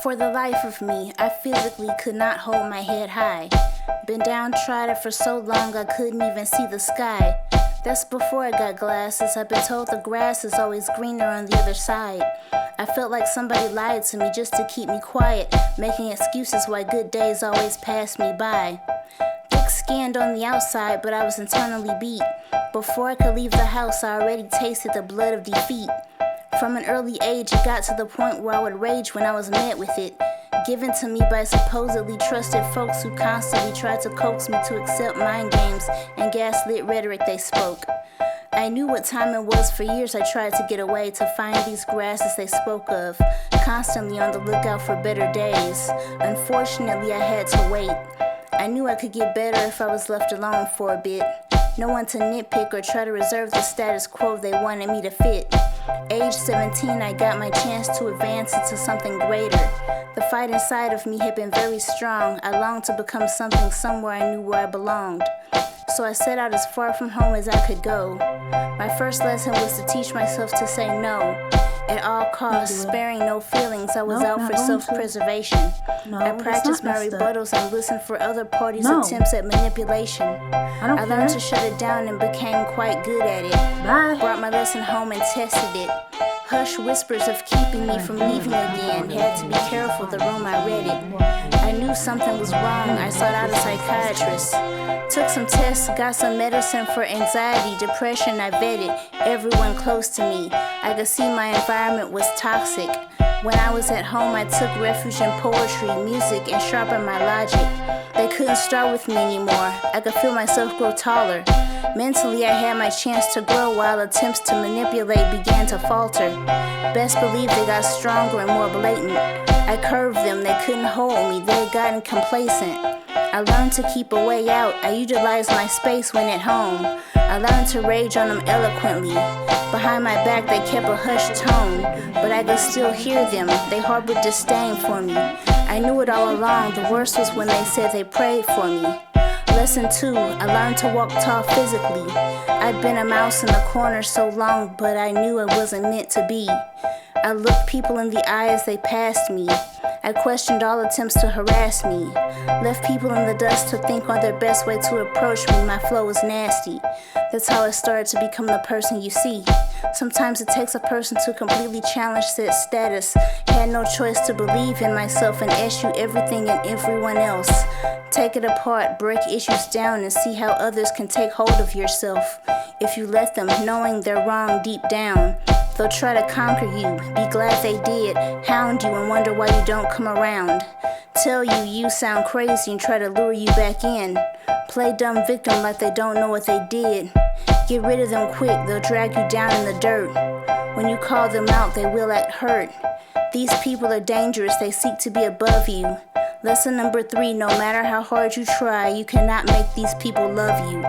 For the life of me, I physically could not hold my head high. Been downtrodden for so long I couldn't even see the sky. That's before I got glasses. I've been told the grass is always greener on the other side. I felt like somebody lied to me just to keep me quiet, making excuses why good days always pass me by. Thick-skinned on the outside, but I was internally beat. Before I could leave the house, I already tasted the blood of defeat. From an early age, it got to the point where I would rage when I was met with it, given to me by supposedly trusted folks who constantly tried to coax me to accept mind games and gaslit rhetoric they spoke. I knew what time it was. For years I tried to get away, to find these grasses they spoke of, constantly on the lookout for better days. Unfortunately, I had to wait. I knew I could get better if I was left alone for a bit. No one to nitpick or try to reserve the status quo they wanted me to fit. Age 17, I got my chance to advance into something greater. The fight inside of me had been very strong. I longed to become something somewhere I knew where I belonged. So I set out as far from home as I could go. My first lesson was to teach myself to say no. At all costs, sparing no feelings, I was out for self-preservation. I practiced my rebuttals and listened for other parties' attempts at manipulation. I learned to shut it down and became quite good at it. Brought my lesson home and tested it. Hush whispers of keeping me from leaving again. Had to be careful the room I read it. I knew something was wrong. I sought out a psychiatrist. Took some tests, got some medicine for anxiety, depression. I vetted everyone close to me. I could see my environment was toxic. When I was at home, I took refuge in poetry, music, and sharpened my logic. They couldn't start with me anymore. I could feel myself grow taller. Mentally, I had my chance to grow while attempts to manipulate began to falter. Best believe they got stronger and more blatant. I curved them, they couldn't hold me, they had gotten complacent. I learned to keep a way out. I utilized my space when at home. I learned to rage on them eloquently. Behind my back they kept a hushed tone, but I could still hear them. They harbored disdain for me. I knew it all along. The worst was when they said they prayed for me. Lesson 2, I learned to walk tall physically. I'd been a mouse in the corner so long, but I knew it wasn't meant to be. I looked people in the eye as they passed me. I questioned all attempts to harass me. Left people in the dust to think on their best way to approach me. My flow was nasty. That's how I started to become the person you see. Sometimes it takes a person to completely challenge said status. Had no choice to believe in myself and eschew everything and everyone else. Take it apart, break issues down, and see how others can take hold of yourself. If you let them, knowing they're wrong deep down. They'll try to conquer you, be glad they did, hound you and wonder why you don't come around. Tell you sound crazy and try to lure you back in. Play dumb victim like they don't know what they did. Get rid of them quick, they'll drag you down in the dirt. When you call them out, they will act hurt. These people are dangerous, they seek to be above you. Lesson number 3, no matter how hard you try, you cannot make these people love you.